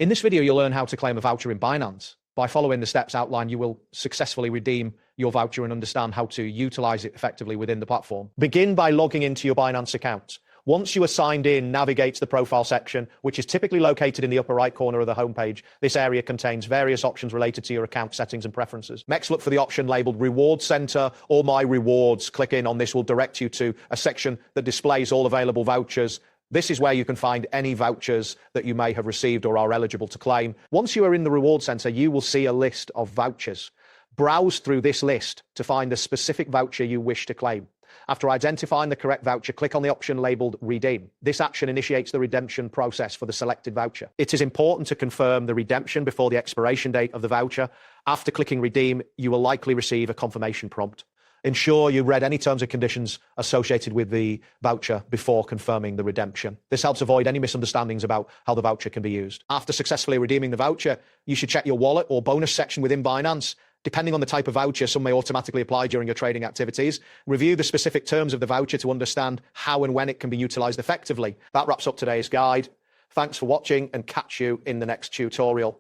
In this video, you'll learn how to claim a voucher in Binance. By following the steps outlined, you will successfully redeem your voucher and understand how to utilize it effectively within the platform. Begin by logging into your Binance account. Once you are signed in, navigate to the profile section, which is typically located in the upper right corner of the homepage. This area contains various options related to your account settings and preferences. Next, look for the option labeled Reward Center or My Rewards. Clicking on this will direct you to a section that displays all available vouchers. This is where you can find any vouchers that you may have received or are eligible to claim. Once you are in the Reward Center, you will see a list of vouchers. Browse through this list to find the specific voucher you wish to claim. After identifying the correct voucher, click on the option labeled Redeem. This action initiates the redemption process for the selected voucher. It is important to confirm the redemption before the expiration date of the voucher. After clicking Redeem, you will likely receive a confirmation prompt. Ensure you read any terms and conditions associated with the voucher before confirming the redemption. This helps avoid any misunderstandings about how the voucher can be used. After successfully redeeming the voucher, you should check your wallet or bonus section within Binance. Depending on the type of voucher, some may automatically apply during your trading activities. Review the specific terms of the voucher to understand how and when it can be utilized effectively. That wraps up today's guide. Thanks for watching and catch you in the next tutorial.